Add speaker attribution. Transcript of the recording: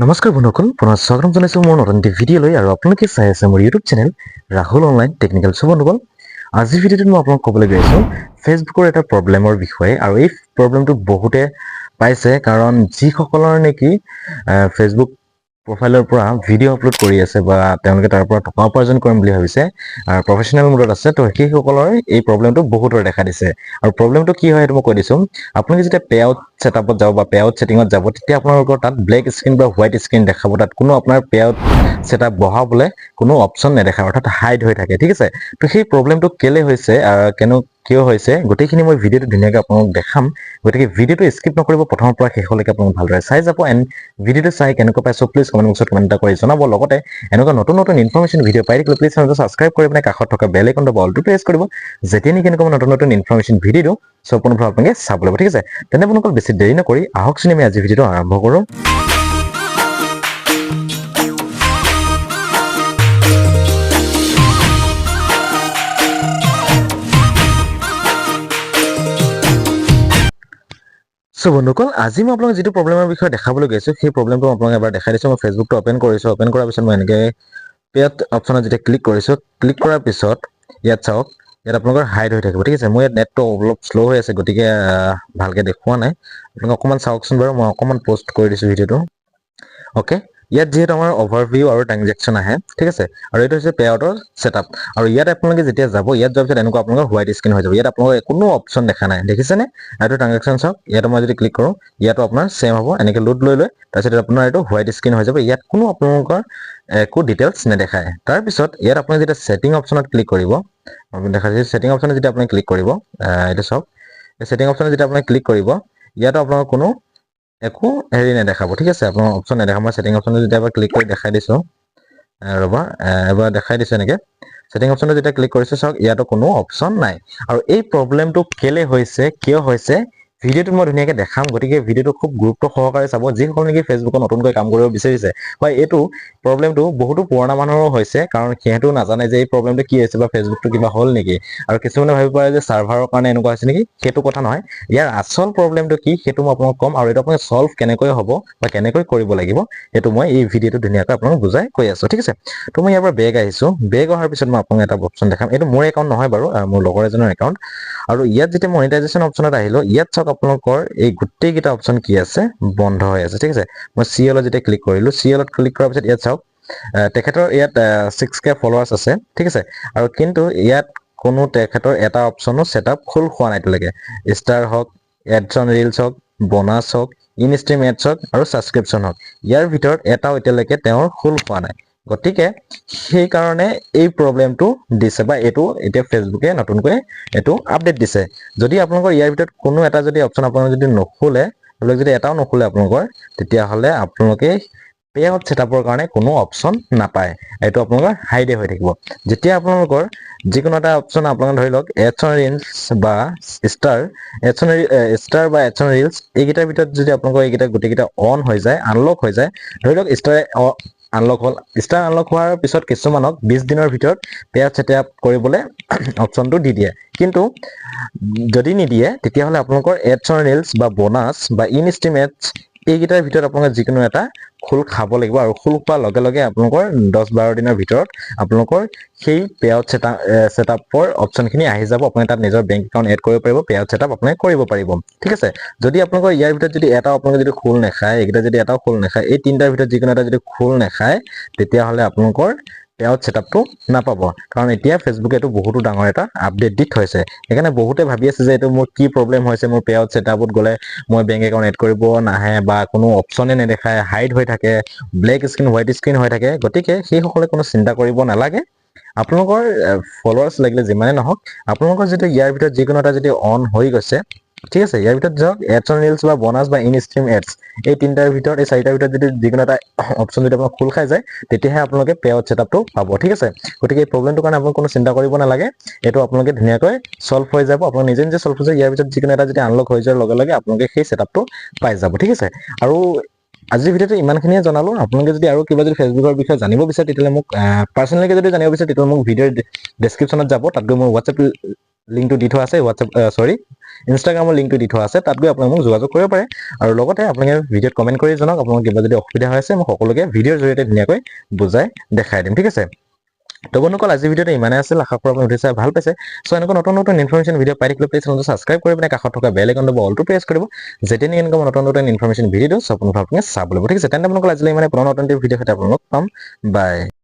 Speaker 1: নমস্কাৰ বন্ধুসকল, পুনৰ স্বাগতম জনাইছোঁ মোৰ নতুন এটি ভিডিঅ' লৈ। আৰু আপোনালোকে চাই আছে মোৰ YouTube channel Rahul online technical. So' বন্ধুসকল, আজিৰ ভিডিঅ'টোত মই আপোনাক ক'বলৈ গৈ আছোঁ ফেচবুকৰ এটা প্ৰব্লেমৰ বিষয়ে। আৰু এই প্ৰব্লেমটো বহুতে পাইছে, কাৰণ যিসকলৰ নেকি ফেচবুক প্ৰফাইলৰ পৰা ভিডিঅ' আপলোড কৰি আছে বা তেওঁলোকে তাৰ পৰা টকা উপাৰ্জন কৰিম বুলি ভাবিছে আৰু প্ৰফেশ্যনেল মোডত আছে, তো সেইসকলৰ এই প্ৰব্লেমটো বহুতৰে দেখা দিছে। আৰু প্ৰব্লেমটো কি হয় সেইটো মই কৈ দিছোঁ। আপোনালোকে যেতিয়া পে আউট ছেটআপত যাব বা পে আউট ছেটিঙত যাব, তেতিয়া আপোনালোকৰ তাত ব্লেক স্ক্ৰীন বা হোৱাইট স্ক্ৰীন দেখাব। তাত কোনো আপোনাৰ পে আউট ছেটআপ বঢ়াবলৈ কোনো অপশ্যন নেদেখায়, অৰ্থাৎ হাইড হৈ থাকে। ঠিক আছে, তো সেই প্ৰব্লেমটো কেলে হৈছে, কিয় হৈছে, গোটেইখিনি মই ভিডিঅ'টো ধুনীয়াকৈ আপোনালোক দেখাম। গতিকে ভিডিঅ'টো স্কিপ নকৰিব, প্ৰথমৰ পৰা শেষলৈকে আপোনালোক ভালদৰে চাই যাব। এণ্ড ভিডিঅ'টো চাই কেনেকুৱা পাইছোঁ প্লিজ কমেণ্ট বক্সত কমেণ্ট এটা কৰি জনাব। লগতে এনেকুৱা নতুন নতুন ইনফৰমেশ্যন ভিডিঅ' পাই থাকিলে প্লিজ চেনেলটো ছাবস্ক্ৰাইব কৰি পিনে কাষত থকা বেল আইকনটো বলটো প্ৰেছ কৰিব, যেতিয়া নেকি এনেকুৱা নতুন নতুন ইনফৰমেশ্যন ভিডিঅ' দিওঁ সম্পূৰ্ণভাৱে আপোনালোকে চাব লাগিব। ঠিক আছে, তেনে বন্ধুসকল বেছি দেৰি নকৰি আহকচোন আমি আজি ভিডিঅ'টো আৰম্ভ কৰোঁ। চ' বন্ধুসকল, আজি মই আপোনাক যিটো প্ৰব্লেমৰ বিষয়ে দেখাবলৈ গৈছোঁ সেই প্ৰব্লেমটো আপোনাক এবাৰ দেখাই দিছোঁ। মই ফেচবুকটো অপেন কৰিছোঁ। অপেন কৰাৰ পিছত মই এনেকৈ পে'ত অপশ্যনত যেতিয়া ক্লিক কৰিছোঁ, ক্লিক কৰাৰ পিছত ইয়াত চাওক, ইয়াত আপোনালোকৰ হাইড হৈ থাকিব। ঠিক আছে, মোৰ ইয়াত নেটটো অলপ শ্ল' হৈ আছে, গতিকে ভালকৈ দেখুওৱা নাই। আপোনালোকে অকণমান চাওকচোন বাৰু, মই অকণমান পষ্ট কৰি দিছোঁ ভিডিঅ'টো। অ'কে, ইয়াত যিহেতু আমাৰ অভাৰভিউ আৰু ট্ৰানজেকশ্যন আহে। ঠিক আছে, আৰু এইটো হৈছে পে আউটৰ ছেটআপ। আৰু ইয়াত আপোনালোকে যেতিয়া যাব, ইয়াত যোৱাৰ পিছত এনেকুৱা আপোনালোকৰ হোৱাইট স্ক্ৰীন হৈ যাব। ইয়াত আপোনালোকৰ কোনো অপশ্যন দেখা নাই, দেখিছেনে? এইটো ট্ৰানজেকশ্যন চাওক, ইয়াত মই যদি ক্লিক কৰোঁ, ইয়াতো আপোনাৰ ছেম হ'ব, এনেকৈ লোড লৈ তাৰপিছত আপোনাৰ এইটো হোৱাইট স্ক্ৰীন হৈ যাব। ইয়াত কোনো আপোনালোকৰ একো ডিটেইলছ নেদেখায়। তাৰপিছত ইয়াত আপুনি যেতিয়া ছেটিং অপশ্যনত ক্লিক কৰিব, দেখাইছে ছেটিং অপশ্যনত যেতিয়া আপুনি ক্লিক কৰিব, এইটো চাওক, এই ছেটিং অপশ্যনত যেতিয়া আপুনি ক্লিক কৰিব, ইয়াতো আপোনালোকৰ কোনো একো হেৰি নেদেখাব। ঠিক আছে, আপোনাৰ অপশ্যন নেদেখাব। মই ছেটিং অপশ্যনত যেতিয়া এবাৰ ক্লিক কৰি দেখাই দিছোঁ, ৰ'বা, এবাৰ দেখাই দিছোঁ এনেকৈ। ছেটিং অপশ্যনত যেতিয়া ক্লিক কৰিছোঁ, চাওক ইয়াতো কোনো অপশ্যন নাই। আৰু এই প্ৰব্লেমটো কেলে হৈছে, কিয় হৈছে, ভিডিঅ'টোত মই ধুনীয়াকৈ দেখাম। গতিকে ভিডিঅ'টো খুব গুৰুত্ব সহকাৰে চাব, যিসকল নেকি ফেচবুকত নতুনকৈ কাম কৰিব বিচাৰিছে। হয়, এইটো প্ৰব্লেমটো বহুতো পুৰণা মানুহৰো হৈছে, কাৰণ সিহঁতেও নাজানে যে এই প্ৰব্লেমটো কি হৈছে বা ফেচবুকটো কিবা হ'ল নেকি। আৰু কিছুমানে ভাবিব পাৰে যে ছাৰ্ভাৰৰ কাৰণে এনেকুৱা হৈছে নেকি, সেইটো কথা নহয়। ইয়াৰ আচল প্ৰব্লেমটো কি সেইটো মই আপোনাক ক'ম, আৰু এইটো আপোনাক ছল্ভ কেনেকৈ হ'ব বা কেনেকৈ কৰিব লাগিব সেইটো মই এই ভিডিঅ'টো ধুনীয়াকৈ আপোনাক বুজাই কৈ আছোঁ। ঠিক আছে, তো মই ইয়াৰ পৰা বেগ আহিছোঁ। বেগ অহাৰ পিছত মই আপোনাক এটা অপশ্যন দেখাম। এইটো মোৰ একাউণ্ট নহয় বাৰু, মোৰ লগৰ এজনৰ একাউণ্ট। আৰু ইয়াত যেতিয়া মনিটাইজেশ্যন অপশ্যনত আহিলোঁ, ইয়াত চাওক আপোনালোকৰ এই গোটেইকেইটা অপশ্যন কি আছে, বন্ধ হৈ আছে। ঠিক আছে, মই চিএলত যেতিয়া ক্লিক কৰিলোঁ, চিএলত ক্লিক কৰাৰ পিছত ইয়াত চাওক, তেখেতৰ ইয়াত 6K ফলোৱাৰ্ছ আছে। ঠিক আছে, আৰু কিন্তু ইয়াত কোনো তেখেতৰ এটা অপশ্যনো ছেটআপ খোল খোৱা নাই এতিয়ালৈকে। ষ্টাৰ হওক, এডছ অন ৰিলছ হওক, বনাছ হওক, ইন ষ্ট্ৰীম এডছ হওক আৰু ছাবস্ক্ৰিপশ্যন হওক, ইয়াৰ ভিতৰত এটাও এতিয়ালৈকে তেওঁৰ খোল খোৱা নাই। গতিকে সেইকাৰণে এই প্ৰব্লেমটো দিছে, বা এইটো এতিয়া ফেচবুকে নতুনকৈ এইটো আপডেট দিছে। যদি আপোনালোকৰ ইয়াৰ ভিতৰত কোনো এটা যদি অপশ্যন আপোনালোকে যদি নোখোলে, যদি এটাও নোখোলে আপোনালোকৰ, তেতিয়াহ'লে আপোনালোকে পে আউট ছেটআপৰ কাৰণে কোনো অপশ্যন নাপায়। এইটো আপোনালোকৰ হাইডে হৈ থাকিব। যেতিয়া আপোনালোকৰ যিকোনো এটা অপশ্যন আপোনালোকে ধৰি লওক এডছ অন ৰিলছ বা ষ্টাৰ বা এডছ অন ৰিলছ, এইকেইটাৰ ভিতৰত যদি আপোনালোকৰ এইকেইটা গোটেইকেইটা অন হৈ যায়, আনলক হৈ যায়, ধৰি লওক ষ্টাৰে আনলক হ'ল, ষ্টাৰ আনলক হোৱাৰ পিছত কিছুমানক 20 দিনৰ ভিতৰত পে আউট ছেটআপ কৰিবলৈ অপশ্যনটো দি দিয়ে। কিন্তু যদি নিদিয়ে, তেতিয়াহ'লে আপোনালোকৰ এডছ অন ৰিলছ বা বনাছ বা ইন ষ্ট্ৰীম এডছ, এইকেইটাৰ ভিতৰত আপোনালোকে যিকোনো এটা খোল খাব লাগিব। আৰু খোল খোৱাৰ লগে লগে আপোনালোকৰ 10-12 দিনৰ ভিতৰত আপোনালোকৰ সেই পে আউট ছেটআপৰ অপশ্যনখিনি আহি যাব। আপুনি তাত নিজৰ বেংক একাউণ্ট এড কৰিব পাৰিব, পে আউট ছেটআপ আপুনি কৰিব পাৰিব। ঠিক আছে, যদি আপোনালোকৰ ইয়াৰ ভিতৰত যদি এটাও আপোনালোকে যদি খোল নাখায়, এইকেইটা যদি এটাও খোল নাখায়, এই তিনিটাৰ ভিতৰত যিকোনো এটা যদি খোল নাখায়, তেতিয়াহ'লে আপোনালোকৰ পে আউট ছেটআপটো নাপাব। কাৰণ এতিয়া ফেচবুকে এইটো বহুতো ডাঙৰ এটা আপডেট দি থৈছে। সেইকাৰণে বহুতে ভাবি আছে যে এইটো মোৰ কি প্ৰব্লেম হৈছে, মোৰ পে আউট ছেটআপত গ'লে মই বেংক একাউণ্ট এড কৰিব নাহে বা কোনো অপশ্যনে নেদেখায়, হাইড হৈ থাকে, ব্লেক স্ক্ৰীন হোৱাইট স্ক্ৰীন হৈ থাকে। গতিকে সেইসকলে কোনো চিন্তা কৰিব নালাগে। আপোনালোকৰ ফলোৱাৰ্ছ লাগিলে যিমানে নহওক, আপোনালোকৰ যদি ইয়াৰ ভিতৰত যিকোনো এটা যদি অন হৈ গৈছে, ঠিক আছে, ইয়াৰ ভিতৰত যাওক এডছ অন ৰিলছ বা বনাছ বা ইন ষ্ট্ৰীম এডছ, এই তিনিটাৰ ভিতৰত, এই চাৰিটাৰ ভিতৰত যদি যিকোনো এটা অপশ্যন যদি আপোনাৰ খোল খাই যায়, তেতিয়াহে আপোনালোকে পে আউট ছেটআপটো পাব। ঠিক আছে, গতিকে এই প্ৰব্লেমটোৰ কাৰণে আপোনালোকে কোনো চিন্তা কৰিব নালাগে। এইটো আপোনালোকে ধুনীয়াকৈ ছল্ভ হৈ যাব। আপোনালোকে নিজে নিজে ছল্ভ হৈ যায়। ইয়াৰ ভিতৰত যিকোনো এটা যদি আনলক হৈ যোৱাৰ লগে লগে আপোনালোকে সেই ছেটআপটো পাই যাব। ঠিক আছে, আৰু আজিৰ ভিডিঅ'টো ইমানখিনিয়ে জনালো আপোনালোকে যদি আৰু কিবা যদি ফেচবুকৰ বিষয়ে জানিব বিচাৰে তেতিয়াহ'লে মোক পাৰ্চনেলকৈ যদি জানিব বিচাৰে তেতিয়াহ'লে মোক ভিডিঅ'ৰ ডেছক্ৰিপশ্যনত যাব তাত গৈ মোৰ হোৱাটছএপ লিংকটো দি থোৱা আছে ইনষ্টাগ্ৰামৰ লিংকটো দি থোৱা আছে তাত গৈ আপোনালোকে মোক যোগাযোগ কৰিব পাৰে আৰু লগতে আপোনালোকে ভিডিঅ'ত কমেণ্ট কৰি জনাওক আপোনালোকৰ কিবা যদি অসুবিধা হৈ আছে মই সকলোকে ভিডিঅ'ৰ জৰিয়তে ধুনীয়াকৈ বুজাই দেখাই দিম ঠিক আছে তো বন্ধুসকল আজিৰ ভিডিঅ'টো ইমানেই আছিল আশা কৰোঁ আপুনি উঠিছে ভাল পাইছে চ' এনেকুৱা নতুন নতুন ইনফৰমেশ্যন ভিডিঅ' পাই থাকিলে প্লিজ চেনেলটো ছাবস্ক্ৰাইব কৰি পিনে কাষত থকা বেল আইকনটো বা অলটো প্ৰেছ কৰিব যেতিয়া নেকি এনেকুৱা নতুন নতুন ইনফৰমেশ্যন ভিডিঅ' দিওঁ চ' আপোনালোকে চাব লাগিব ঠিক আছে তেন্তে আপোনালোকৰ আজিলৈ ইমানে পুনৰ নতুন ভিডিঅ' সৈতে আপোনালোকক পাম বাই